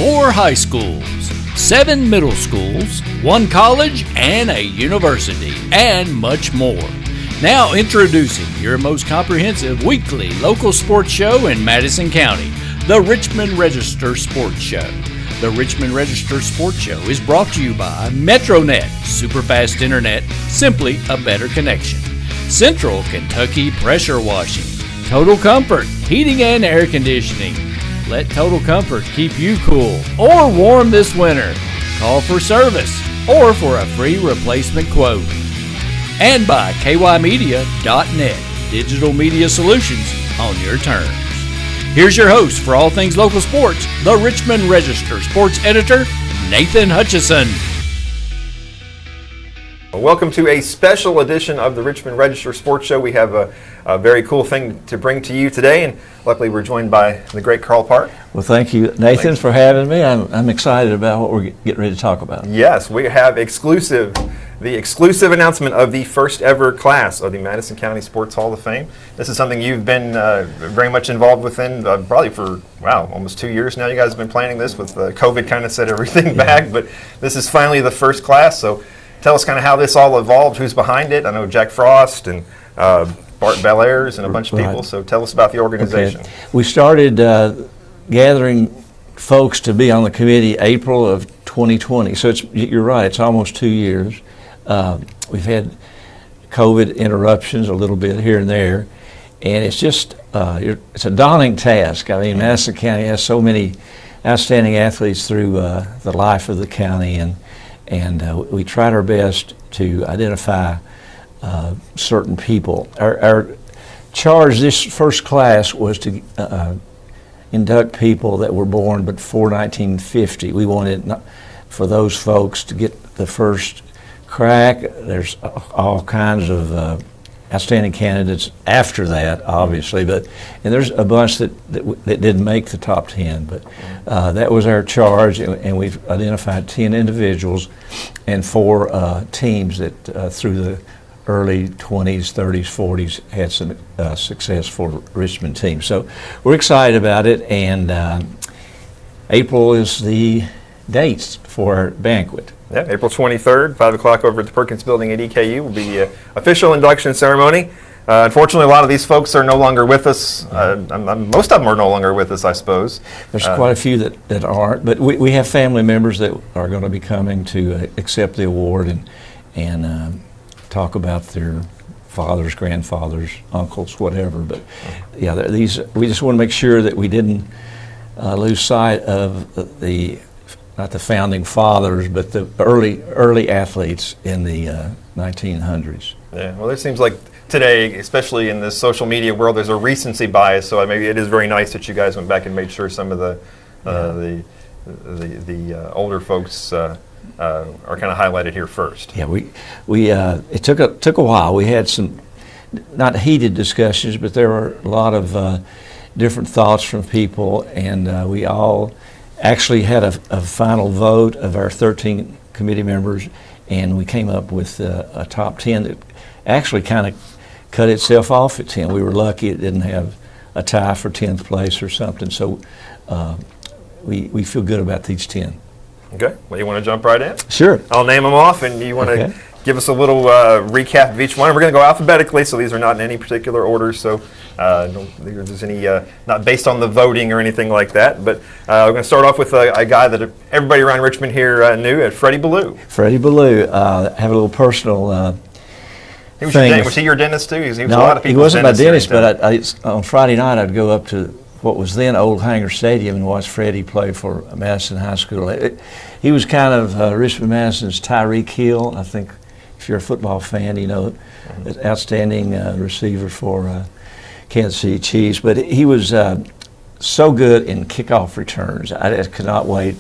4 high schools, 7 middle schools, 1 college, and a university, and much more. Now introducing your most comprehensive weekly local sports show in Madison County, the Richmond Register Sports Show. The Richmond Register Sports Show is brought to you by MetroNet, superfast internet, simply a better connection. Central Kentucky Pressure Washing, Total Comfort, heating and air conditioning. Let Total Comfort keep you cool or warm this winter. Call for service or for a free replacement quote. And by kymedia.net, digital media solutions on your terms. Here's your host for all things local sports, the Richmond Register sports editor, Nathan Hutchison. Welcome to a special edition of the Richmond Register Sports Show. We have a very cool thing to bring to you today, and luckily we're joined by the great Carl Park. Well, thank you, Nathan, for having me. I'm excited about what we're getting ready to talk about. Yes, we have the exclusive announcement of the first ever class of the Madison County Sports Hall of Fame. This is something you've been very much involved within probably for, almost 2 years now. You guys have been planning this with COVID kind of set everything back, but this is finally the first class, so tell us kind of how this all evolved, who's behind it. I know Jack Frost and Bart Bellairs and a bunch of people, so tell us about the organization. Okay. We started gathering folks to be on the committee April of 2020, so you're right, it's almost 2 years. We've had COVID interruptions a little bit here and there, and it's just, it's a daunting task. I mean, Madison County has so many outstanding athletes through the life of the county, and we tried our best to identify certain people. Our charge this first class was to induct people that were born before 1950. We wanted for those folks to get the first crack. There's all kinds of outstanding candidates after that, obviously, and there's a bunch that didn't make the top 10, but that was our charge, and we've identified 10 individuals and 4 teams that through the early 20s, 30s, 40s had some successful Richmond teams. So we're excited about it, and April is the dates for our banquet. Yeah, April 23rd, 5 o'clock over at the Perkins Building at EKU will be the official induction ceremony. Unfortunately, a lot of these folks are no longer with us. Most of them are no longer with us, I suppose. There's quite a few that aren't, but we have family members that are going to be coming to accept the award and talk about their fathers, grandfathers, uncles, whatever. But yeah, we just want to make sure that we didn't lose sight of not the founding fathers, but the early athletes in the 1900s. Yeah, well, it seems like today, especially in this social media world, there's a recency bias. So maybe it is very nice that you guys went back and made sure some of the older folks are kind of highlighted here first. Yeah, it took a while. We had some not heated discussions, but there were a lot of different thoughts from people, and we all actually had a final vote of our 13 committee members, and we came up with a top 10 that actually kind of cut itself off at 10. We were lucky it didn't have a tie for 10th place or something, so we feel good about these 10. Okay, well, you want to jump right in? Sure. I'll name them off, and you want to give us a little recap of each one. We're going to go alphabetically, so these are not in any particular order, so don't think there's any, not based on the voting or anything like that, but we're going to start off with a guy that everybody around Richmond here knew, Freddy Baloo. Freddy Baloo, have a little personal thing. Was he your dentist too? He was a lot of he wasn't my dentist, but on Friday night I'd go up to what was then Old Hanger Stadium and watch Freddie play for Madison High School. He was kind of Richmond Madison's Tyreek Hill. I think if you're a football fan, you know, outstanding receiver for Kansas City Chiefs. But he was so good in kickoff returns. I just could not wait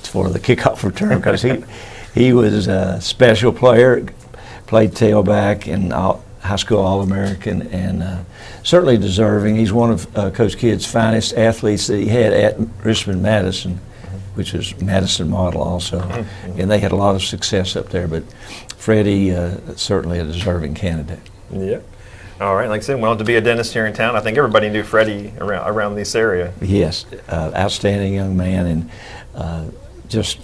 for the kickoff return because he was a special player, played tailback and high school All-American, and certainly deserving. He's one of Coach Kidd's finest athletes that he had at Richmond Madison, which is Madison model also, and they had a lot of success up there. But Freddie, certainly a deserving candidate. Yeah. All right, like I said, went on to be a dentist here in town. I think everybody knew Freddy around this area. Yes, outstanding young man, and just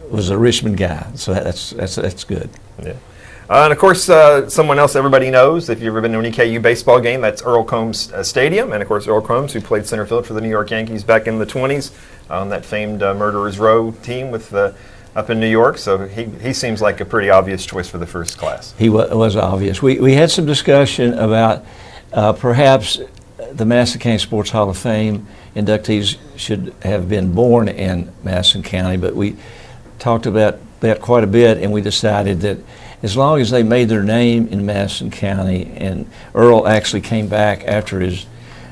was a Richmond guy. So that's good. Yeah. And of course, someone else everybody knows, if you've ever been to an EKU baseball game, that's Earl Chromes Stadium. And of course, Earl Chromes, who played center field for the New York Yankees back in the 20s on that famed Murderers Row team with up in New York. So he seems like a pretty obvious choice for the first class. He was obvious. We had some discussion about perhaps the Madison County Sports Hall of Fame inductees should have been born in Madison County, but we talked about that quite a bit, and we decided that as long as they made their name in Madison County, and Earl actually came back after his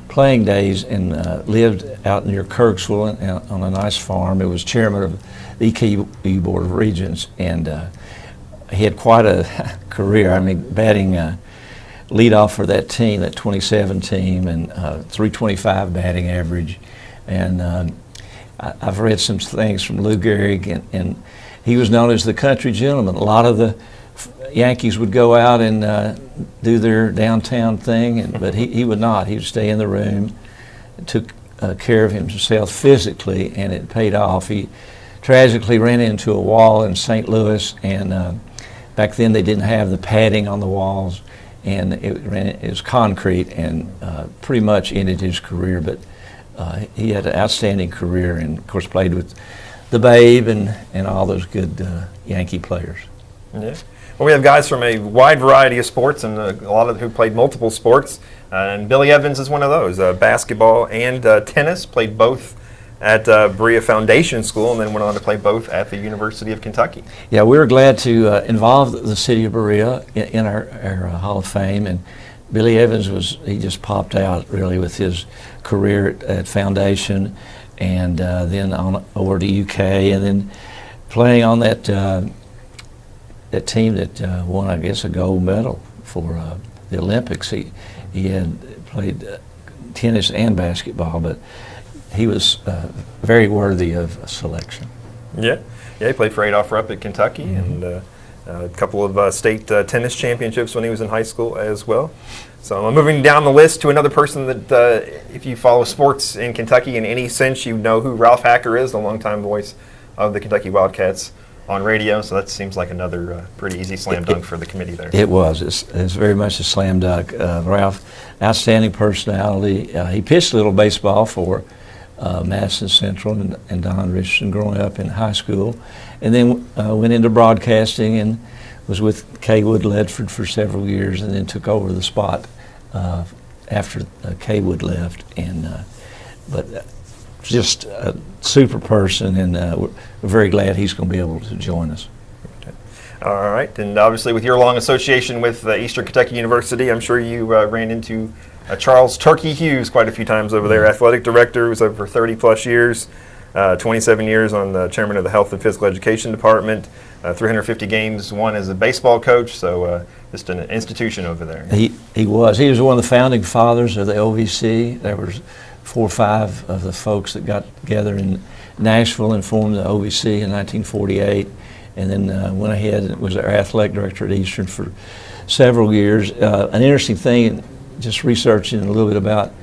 playing days and lived out near Kirksville on a nice farm. It was chairman of the EKU Board of Regents, and he had quite a career. I mean, batting leadoff for that team, that 27 team, and 325 batting average. And I've read some things from Lou Gehrig, and he was known as the country gentleman. A lot of the Yankees would go out and do their downtown thing, but he would not. He would stay in the room, took care of himself physically, and it paid off. He tragically ran into a wall in St. Louis, and back then they didn't have the padding on the walls, and it was concrete, and pretty much ended his career. But he had an outstanding career, and of course played with the Babe and all those good Yankee players. Yeah. Well, we have guys from a wide variety of sports, and a lot of who played multiple sports. And Billy Evans is one of those. Basketball and tennis, played both at Berea Foundation School, and then went on to play both at the University of Kentucky. Yeah, we were glad to involve the city of Berea in our Hall of Fame, and Billy Evans he just popped out really with his career at Foundation, and then on over to UK, and then playing on that team that won, I guess, a gold medal for the Olympics. He had played tennis and basketball, but he was very worthy of a selection. Yeah, he played for Adolph Rupp at Kentucky, and a couple of state tennis championships when he was in high school as well. So I'm moving down the list to another person that, if you follow sports in Kentucky in any sense, you know who Ralph Hacker is, the longtime voice of the Kentucky Wildcats on radio. So that seems like another pretty easy slam dunk for the committee there. It was. It's very much a slam dunk. Ralph, outstanding personality. He pitched a little baseball for Madison Central and Don Richardson growing up in high school, and then went into broadcasting and was with Kay Wood Ledford for several years, and then took over the spot after Kay Wood left. But just a super person, and we're very glad he's going to be able to join us. All right, and obviously with your long association with Eastern Kentucky University, I'm sure you ran into Charles Turkey Hughes quite a few times over there, athletic director, who's over 30 plus years, 27 years on the chairman of the Health and Physical Education Department, 350 games won as a baseball coach, so just an institution over there. He was one of the founding fathers of the OVC. There was 4 or 5 of the folks that got together in Nashville and formed the OVC in 1948, and then went ahead and was our athletic director at Eastern for several years. An interesting thing, just researching a little bit about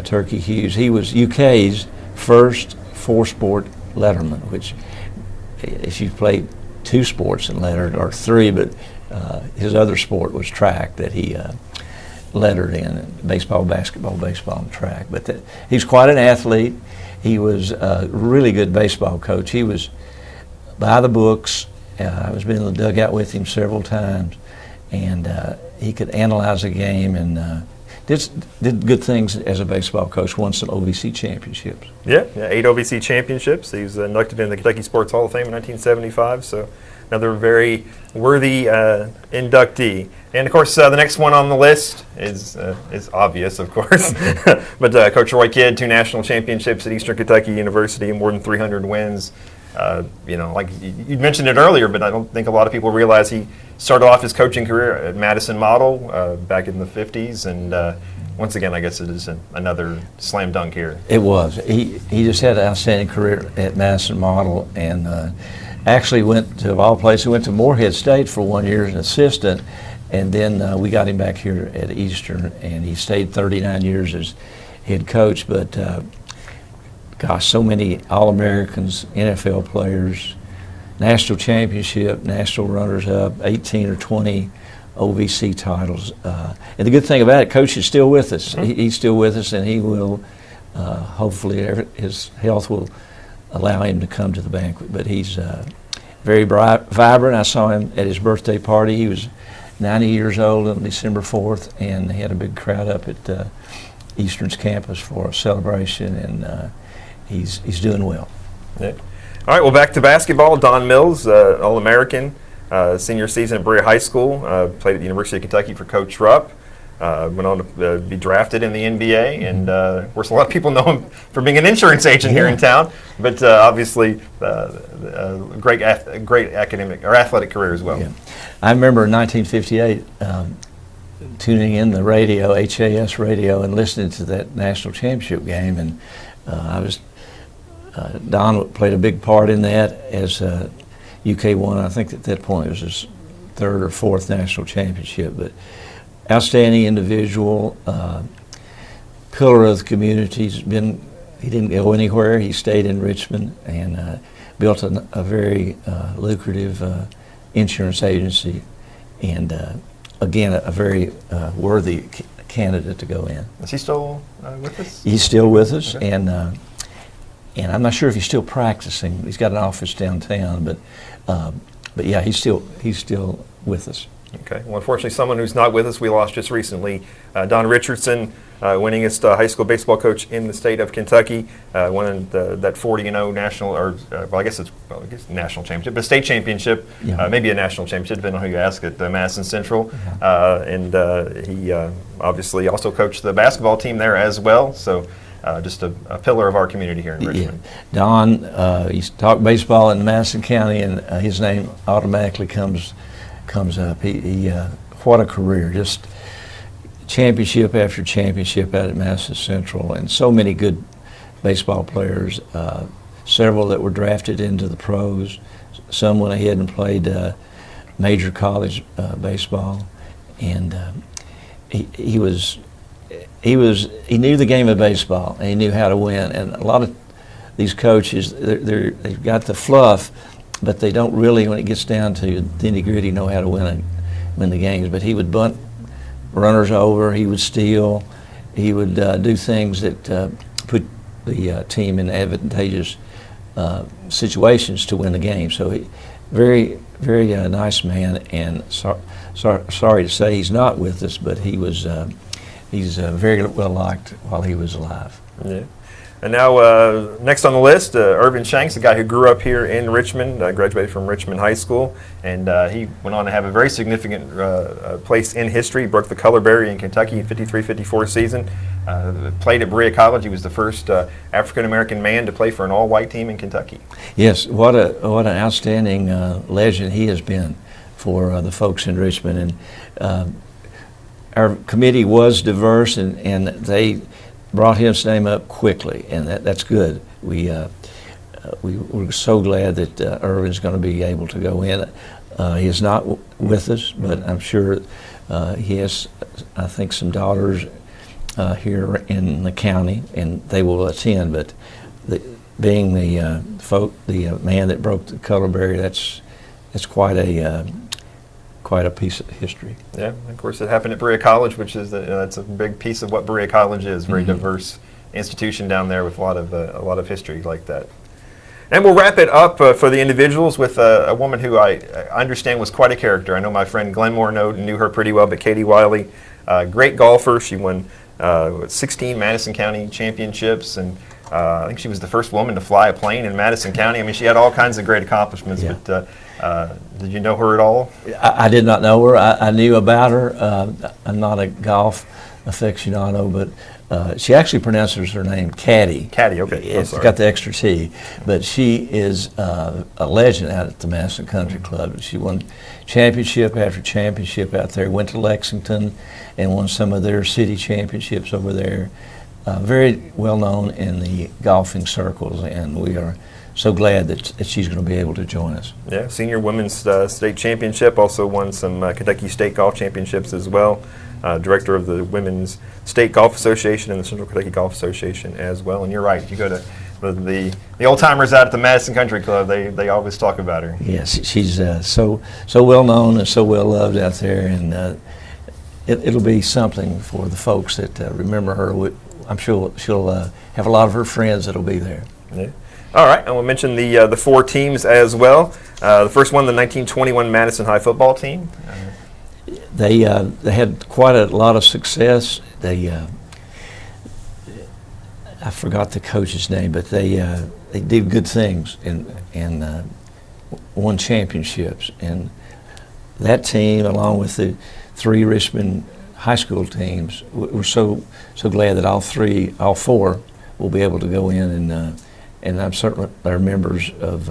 Turkey Hughes, he was UK's first 4-sport letterman, which if you played 2 sports and lettered, or 3, but his other sport was track that he lettered in, baseball, basketball, and track. But he's quite an athlete. He was a really good baseball coach. He was by the books. I was been in the dugout with him several times, and he could analyze a game, and did good things as a baseball coach, won some OVC championships. Yeah, 8 OVC championships. He was inducted in the Kentucky Sports Hall of Fame in 1975, so another very worthy inductee. And of course, the next one on the list is obvious, of course, but Coach Roy Kidd, 2 national championships at Eastern Kentucky University, more than 300 wins. Like you mentioned it earlier, but I don't think a lot of people realize he started off his coaching career at Madison Model back in the 50s, and once again, I guess it is another slam dunk here. It was. He just had an outstanding career at Madison Model, and actually went to, of all places, went to Morehead State for 1 year as an assistant, And then we got him back here at Eastern, and he stayed 39 years as head coach. But gosh, so many All-Americans, NFL players, national championship, national runners-up, 18 or 20 OVC titles. And the good thing about it, Coach is still with us. He's still with us, and he will, hopefully, his health will allow him to come to the banquet. But he's very vibrant. I saw him at his birthday party. He was 90 years old on December 4th, and he had a big crowd up at Eastern's campus for a celebration, and he's doing well. Yeah. All right, well, back to basketball. Don Mills, All-American, senior season at Berea High School, played at the University of Kentucky for Coach Rupp, went on to be drafted in the NBA, and of course a lot of people know him for being an insurance agent here in town, but obviously great academic or athletic career as well. Yeah. I remember in 1958 tuning in the radio, HAS radio, and listening to that national championship game, and Don played a big part in that as UK won. I think at that point it was his third or fourth national championship, but outstanding individual, pillar of the community. He didn't go anywhere. He stayed in Richmond and built a very lucrative insurance agency, and again, a very worthy candidate to go in. Is he still with us? He's still with us, okay. And I'm not sure if he's still practicing. He's got an office downtown, but yeah, he's still with us. Okay. Well, unfortunately, someone who's not with us, we lost just recently, Don Richardson, winningest high school baseball coach in the state of Kentucky, won that 40-0 national, or I guess national championship, but state championship, maybe a national championship, depending on who you ask, at Madison Central. And he obviously also coached the basketball team there as well. So just a pillar of our community here in Richmond. Yeah. Don, he's talked baseball in Madison County, and his name automatically comes up. He what a career! Just championship after championship out at Madison Central, and so many good baseball players. Several that were drafted into the pros. Some went ahead and played major college baseball, and he knew the game of baseball, and he knew how to win. And a lot of these coaches, they've got the fluff, but they don't really, when it gets down to the nitty-gritty, know how to win the games. But he would bunt runners over, he would steal, he would do things that put the team in advantageous situations to win the game. So he, very, very nice man, and sorry to say he's not with us, but he's very well liked while he was alive. Yeah. And now, next on the list, Irvin Shanks, a guy who grew up here in Richmond, graduated from Richmond High School, and he went on to have a very significant place in history. He broke the color barrier in Kentucky in 53-54 season. Played at Berea College. He was the first African-American man to play for an all-white team in Kentucky. Yes, what an outstanding legend he has been for the folks in Richmond. And our committee was diverse, and they brought his name up quickly, and that's good. We were so glad that Irvin's going to be able to go in. He is not with us, but I'm sure he has, I think, some daughters here in the county, and they will attend. But being the man that broke the color barrier, that's quite a piece of history. Yeah, of course it happened at Berea College, which is that's a big piece of what Berea College is. Very diverse institution down there with a lot of history like that. And we'll wrap it up for the individuals with a woman who I understand was quite a character. I know my friend Glenmore knew her pretty well, but Katie Wiley, great golfer. She won 16 Madison County championships, and I think she was the first woman to fly a plane in Madison County. I mean, she had all kinds of great accomplishments, but did you know her at all? I did not know her. I knew about her. I'm not a golf aficionado, but she actually pronounces her name Caddy. Caddy, okay. It's got the extra T. But she is a legend out at the Madison Country Club. She won championship after championship out there, went to Lexington and won some of their city championships over there. Very well known in the golfing circles, and we are so glad that she's going to be able to join us. Yeah, senior women's state championship, also won some Kentucky State Golf Championships as well. Director of the Women's State Golf Association and the Central Kentucky Golf Association as well. And you're right, if you go to the old timers out at the Madison Country Club, they always talk about her. Yes, she's so well known and so well loved out there, and it'll be something for the folks that remember her. I'm sure she'll have a lot of her friends that'll be there. Yeah. All right, and we'll mention the 4 teams as well. The first one, the 1921 Madison High football team. They had quite a lot of success. I forgot the coach's name, but they did good things and won championships. And that team, along with the 3 Richmond high school teams, we're so glad that all 4 will be able to go in, and I'm certain they're members of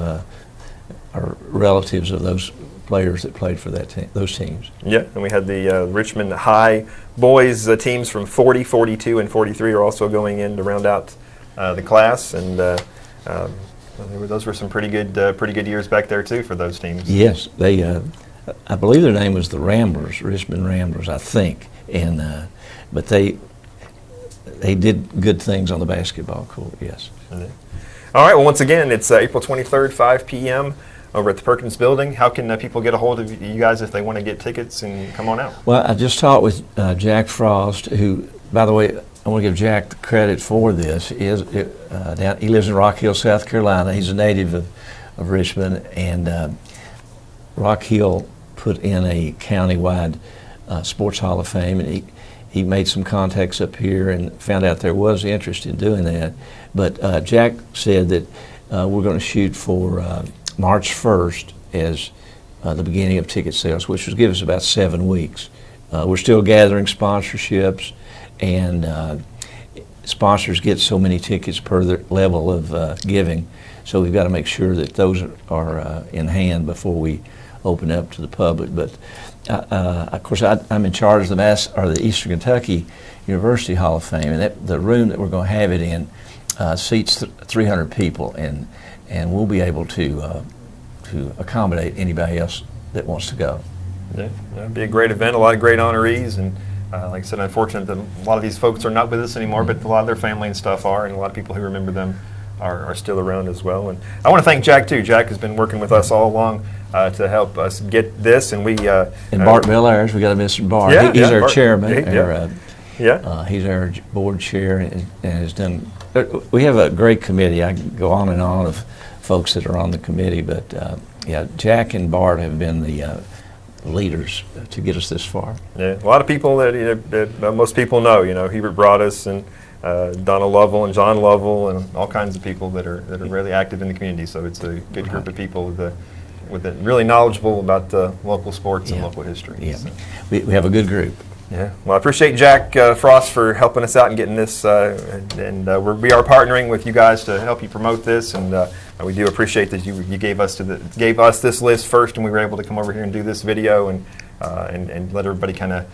our relatives of those players that played for those teams. Yeah, and we had the Richmond High boys teams from 40, 42, and 43 are also going in to round out the class, and those were some pretty good years back there too for those teams. Yes, they. I believe their name was the Ramblers, Richmond Ramblers, I think, and but they did good things on the basketball court. Yes. All right. Well, once again, it's April 23rd, 5 p.m. over at the Perkins Building. How can people get a hold of you guys if they want to get tickets and come on out? Well, I just talked with Jack Frost, who, by the way, I want to give Jack the credit for this. He lives in Rock Hill, South Carolina. He's a native of Richmond, and Rock Hill put in a countywide sports hall of fame, and he made some contacts up here and found out there was interest in doing that. But Jack said that we're going to shoot for March 1st as the beginning of ticket sales, which will give us about 7 weeks. We're still gathering sponsorships, and sponsors get so many tickets per their level of giving, so we've got to make sure that those are in hand before we open up to the public. But of course, I'm in charge of the Eastern Kentucky University Hall of Fame, and the room that we're going to have it in seats 300 people, and we'll be able to accommodate anybody else that wants to go. Yeah, that'd be a great event. A lot of great honorees, and like I said, unfortunate that a lot of these folks are not with us anymore, but a lot of their family and stuff are, and a lot of people who remember them are still around as well. And I want to thank Jack too. Jack has been working with us all along to help us get this, and we and Bart Belair's, we got to miss Bart. Yeah, he's our Bart, chairman. He's Yeah. our board chair, and has done. We have a great committee. I can go on and on of folks that are on the committee, but Jack and Bart have been the leaders to get us this far. Yeah, a lot of people that most people know. Hubert Broadus and Donna Lovell and John Lovell and all kinds of people that are really active in the community. So it's a good group of people with really knowledgeable about local sports and local history. Yeah, so. we have a good group. Yeah, well, I appreciate Jack Frost for helping us out and getting this, and we are partnering with you guys to help you promote this, and we do appreciate that you gave us this list first, and we were able to come over here and do this video and let everybody kind of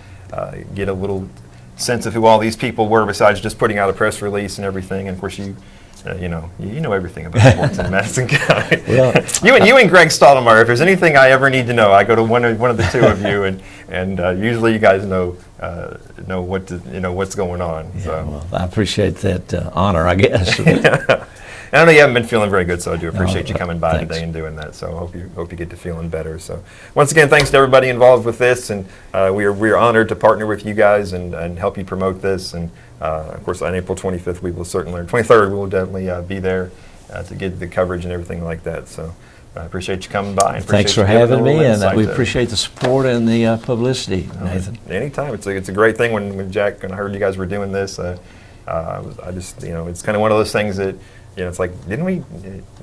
get a little sense of who all these people were, besides just putting out a press release and everything. And of course, you know everything about sports in Madison County. Well, you and Greg Stottlemyre. If there's anything I ever need to know, I go to one of the two of you, and usually you guys know what's going on. Yeah, so. Well, I appreciate that honor, I guess. I know you haven't been feeling very good, so I do appreciate you coming by thanks. today and doing that. So I hope you get to feeling better. So once again, thanks to everybody involved with this, and we are honored to partner with you guys and help you promote this. And of course, on April 25th, we will certainly, or 23rd, we will definitely be there to get the coverage and everything like that. So I appreciate you coming by. And thanks for having me, and we appreciate the support and the publicity, Nathan. Anytime. It's a great thing when Jack and I heard you guys were doing this. I just it's kind of one of those things that. It's like, didn't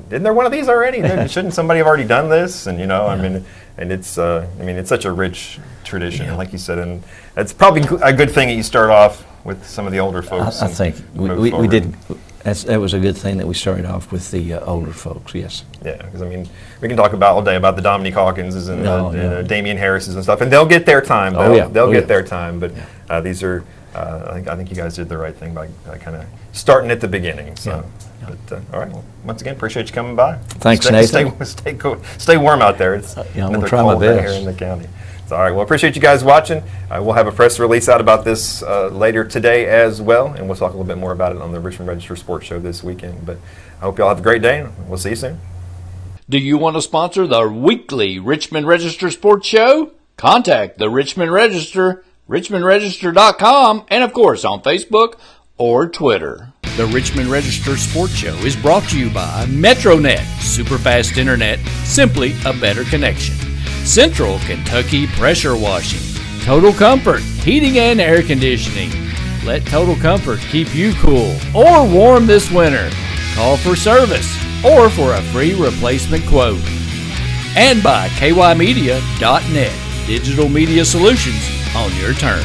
there one of these already? Shouldn't somebody have already done this? And it's such a rich tradition, like you said, and it's probably a good thing that you start off with some of the older folks. I think we did. That was a good thing that we started off with the older folks. Yes. Yeah, because we can talk about all day about the Dominique Hawkinses and Damian Harrises and stuff, and they'll get their time. They'll get their time, but these are. I think you guys did the right thing by kind of starting at the beginning. So. Yeah. But, all right. Well, once again, appreciate you coming by. Thanks, Nathan. Stay warm out there. It's I'm going another to try my cold day best. here in the county. So, all right. Well, appreciate you guys watching. We'll have a press release out about this later today as well, and we'll talk a little bit more about it on the Richmond Register Sports Show this weekend. But I hope you all have a great day, and we'll see you soon. Do you want to sponsor the weekly Richmond Register Sports Show? Contact the Richmond Register, richmondregister.com, and of course on Facebook or Twitter. The Richmond Register Sports Show is brought to you by MetroNet, superfast internet, simply a better connection. Central Kentucky Pressure Washing, Total Comfort, heating and air conditioning. Let Total Comfort keep you cool or warm this winter. Call for service or for a free replacement quote. And by kymedia.net, digital media solutions on your terms.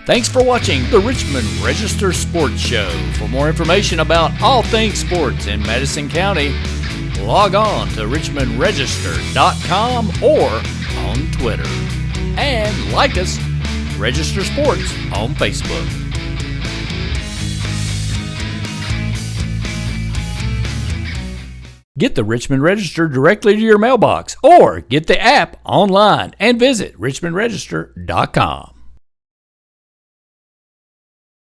Thanks for watching the Richmond Register Sports Show. For more information about all things sports in Madison County, log on to richmondregister.com or on Twitter. And like us, Register Sports on Facebook. Get the Richmond Register directly to your mailbox or get the app online and visit richmondregister.com.